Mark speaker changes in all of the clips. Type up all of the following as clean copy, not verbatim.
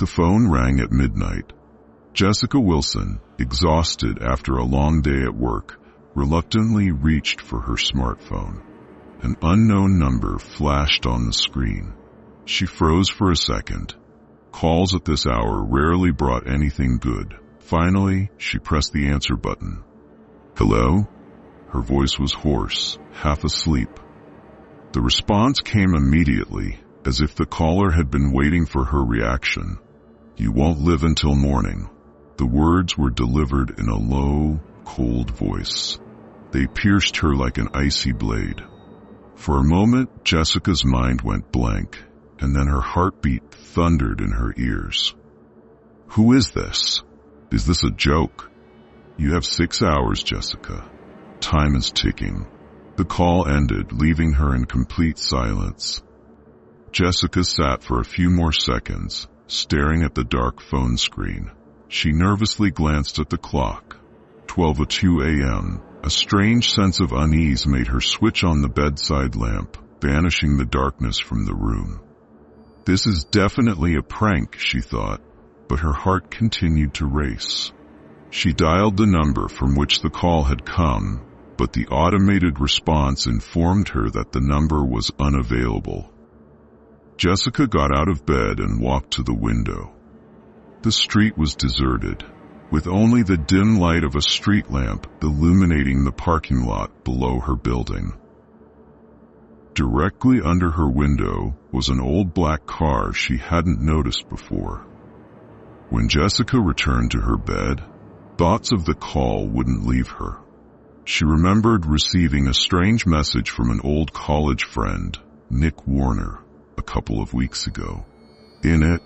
Speaker 1: The phone rang at midnight. Jessica Wilson, exhausted after a long day at work, reluctantly reached for her smartphone. An unknown number flashed on the screen. She froze for a second. Calls at this hour rarely brought anything good. Finally, she pressed the answer button. "Hello?" Her voice was hoarse, half asleep. The response came immediately, as if the caller had been waiting for her reaction. "You won't live until morning." The words were delivered in a low, cold voice. They pierced her like an icy blade. For a moment, Jessica's mind went blank, and then her heartbeat thundered in her ears. "Who is this? Is this a joke?" "You have 6 hours, Jessica. Time is ticking." The call ended, leaving her in complete silence. Jessica sat for a few more seconds, staring at the dark phone screen. She nervously glanced at the clock. 12:02 a.m. A strange sense of unease made her switch on the bedside lamp, banishing the darkness from the room. This is definitely a prank, she thought, but her heart continued to race. She dialed the number from which the call had come, but the automated response informed her that the number was unavailable. Jessica got out of bed and walked to the window. The street was deserted, with only the dim light of a street lamp illuminating the parking lot below her building. Directly under her window was an old black car she hadn't noticed before. When Jessica returned to her bed, thoughts of the call wouldn't leave her. She remembered receiving a strange message from an old college friend, Nick Warner, a couple of weeks ago. In it,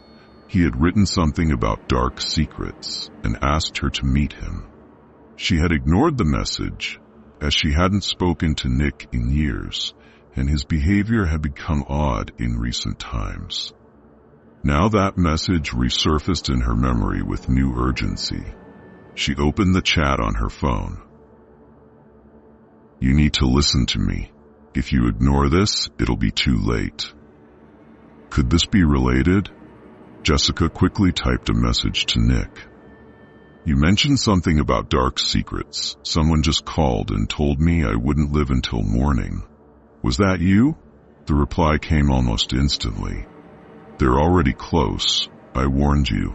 Speaker 1: he had written something about dark secrets and asked her to meet him. She had ignored the message, as she hadn't spoken to Nick in years, and his behavior had become odd in recent times. Now that message resurfaced in her memory with new urgency. She opened the chat on her phone. "You need to listen to me. If you ignore this, it'll be too late." Could this be related? Jessica quickly typed a message to Nick. "You mentioned something about dark secrets. Someone just called and told me I wouldn't live until morning. Was that you?" The reply came almost instantly. "They're already close. I warned you."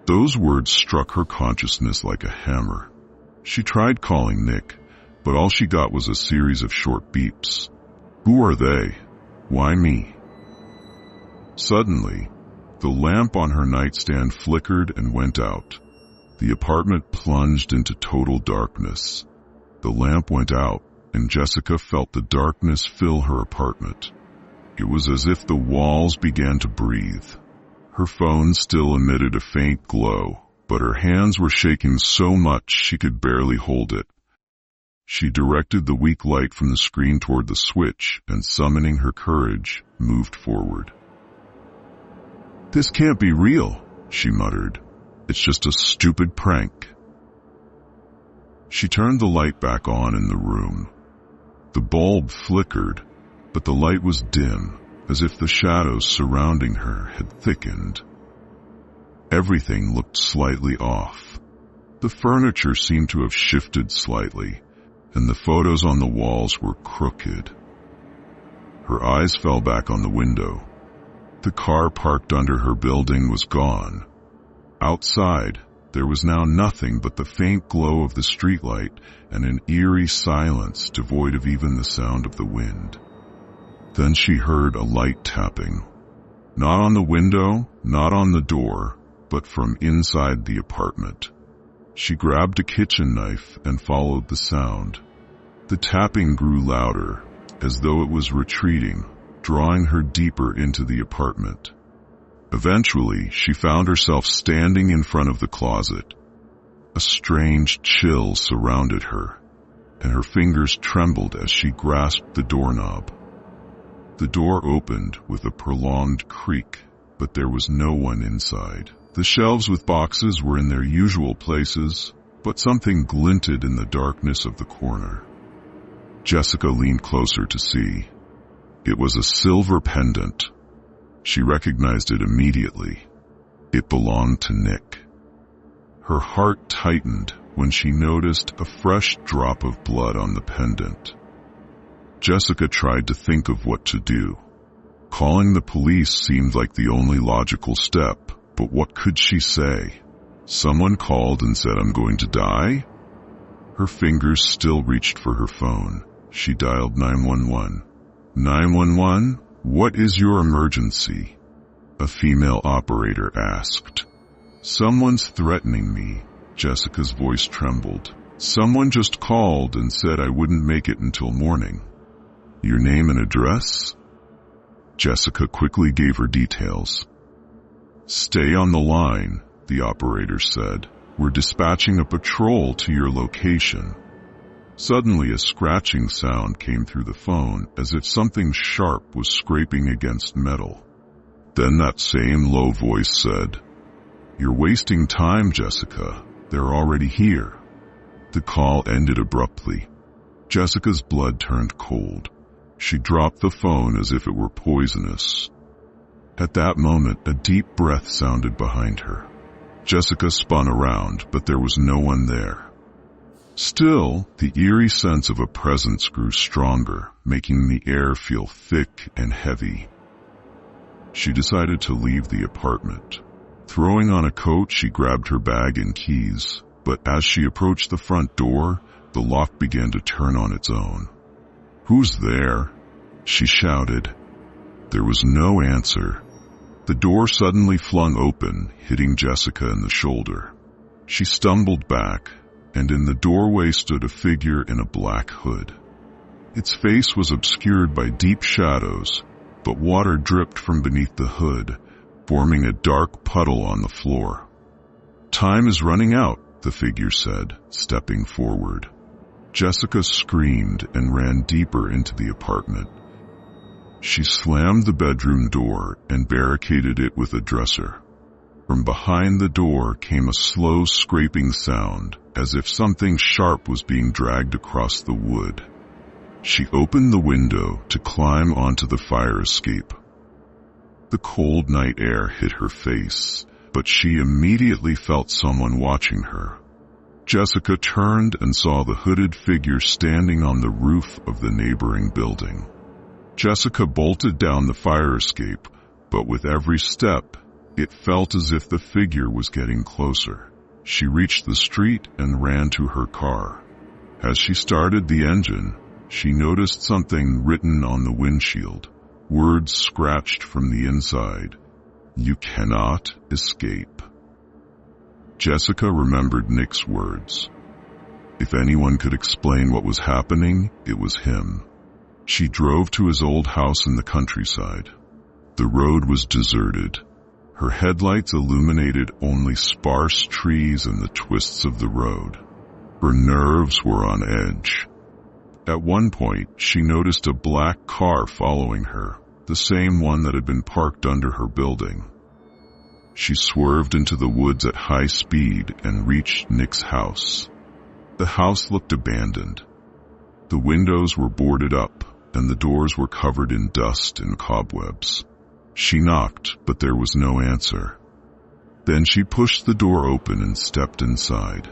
Speaker 1: Those words struck her consciousness like a hammer. She tried calling Nick, but all she got was a series of short beeps. Who are they? Why me? Suddenly, the lamp on her nightstand flickered and went out. The apartment plunged into total darkness. The lamp went out, and Jessica felt the darkness fill her apartment. It was as if the walls began to breathe. Her phone still emitted a faint glow, but her hands were shaking so much she could barely hold it. She directed the weak light from the screen toward the switch and, summoning her courage, moved forward. "This can't be real," she muttered. "It's just a stupid prank." She turned the light back on in the room. The bulb flickered, but the light was dim, as if the shadows surrounding her had thickened. Everything looked slightly off. The furniture seemed to have shifted slightly, and the photos on the walls were crooked. Her eyes fell back on the window. The car parked under her building was gone. Outside, there was now nothing but the faint glow of the streetlight and an eerie silence devoid of even the sound of the wind. Then she heard a light tapping. Not on the window, not on the door, but from inside the apartment. She grabbed a kitchen knife and followed the sound. The tapping grew louder, as though it was retreating, drawing her deeper into the apartment. Eventually, she found herself standing in front of the closet. A strange chill surrounded her, and her fingers trembled as she grasped the doorknob. The door opened with a prolonged creak, but there was no one inside. The shelves with boxes were in their usual places, but something glinted in the darkness of the corner. Jessica leaned closer to see. It was a silver pendant. She recognized it immediately. It belonged to Nick. Her heart tightened when she noticed a fresh drop of blood on the pendant. Jessica tried to think of what to do. Calling the police seemed like the only logical step, but what could she say? Someone called and said, "I'm going to die?" Her fingers still reached for her phone. She dialed 911. 911? What is your emergency? A female operator asked. Someone's threatening me. Jessica's voice trembled. Someone just called and said I wouldn't make it until morning. Your name and address? Jessica quickly gave her details. Stay on the line, the operator said. We're dispatching a patrol to your location. Suddenly a scratching sound came through the phone as if something sharp was scraping against metal. Then that same low voice said, You're wasting time, Jessica. They're already here. The call ended abruptly. Jessica's blood turned cold. She dropped the phone as if it were poisonous. At that moment, a deep breath sounded behind her. Jessica spun around, but there was no one there. Still, the eerie sense of a presence grew stronger, making the air feel thick and heavy. She decided to leave the apartment. Throwing on a coat, she grabbed her bag and keys, but as she approached the front door, the lock began to turn on its own. Who's there? She shouted. There was no answer. The door suddenly flung open, hitting Jessica in the shoulder. She stumbled back, and in the doorway stood a figure in a black hood. Its face was obscured by deep shadows, but water dripped from beneath the hood, forming a dark puddle on the floor. Time is running out, the figure said, stepping forward. Jessica screamed and ran deeper into the apartment. She slammed the bedroom door and barricaded it with a dresser. From behind the door came a slow scraping sound, as if something sharp was being dragged across the wood. She opened the window to climb onto the fire escape. The cold night air hit her face, but she immediately felt someone watching her. Jessica turned and saw the hooded figure standing on the roof of the neighboring building. Jessica bolted down the fire escape, but with every step, it felt as if the figure was getting closer. She reached the street and ran to her car. As she started the engine, she noticed something written on the windshield, words scratched from the inside. You cannot escape. Jessica remembered Nick's words. If anyone could explain what was happening, it was him. She drove to his old house in the countryside. The road was deserted. Her headlights illuminated only sparse trees and the twists of the road. Her nerves were on edge. At one point, she noticed a black car following her, the same one that had been parked under her building. She swerved into the woods at high speed and reached Nick's house. The house looked abandoned. The windows were boarded up, and the doors were covered in dust and cobwebs. She knocked, but there was no answer. Then she pushed the door open and stepped inside.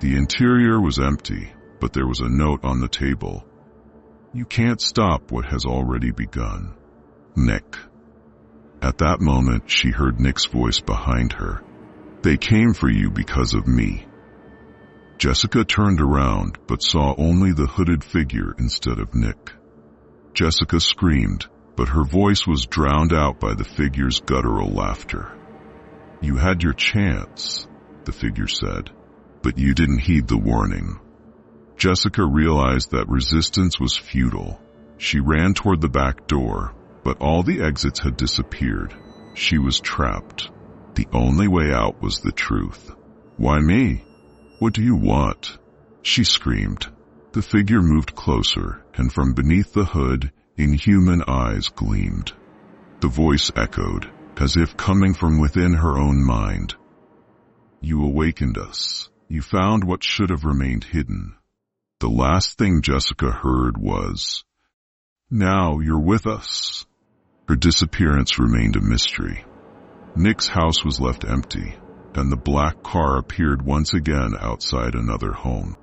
Speaker 1: The interior was empty, but there was a note on the table. You can't stop what has already begun. Nick. At that moment, she heard Nick's voice behind her. They came for you because of me. Jessica turned around, but saw only the hooded figure instead of Nick. Jessica screamed, but her voice was drowned out by the figure's guttural laughter. You had your chance, the figure said, but you didn't heed the warning. Jessica realized that resistance was futile. She ran toward the back door, but all the exits had disappeared. She was trapped. The only way out was the truth. Why me? What do you want? She screamed. The figure moved closer, and from beneath the hood, inhuman eyes gleamed. The voice echoed, as if coming from within her own mind. You awakened us. You found what should have remained hidden. The last thing Jessica heard was, Now you're with us. Her disappearance remained a mystery. Nick's house was left empty, and the black car appeared once again outside another home.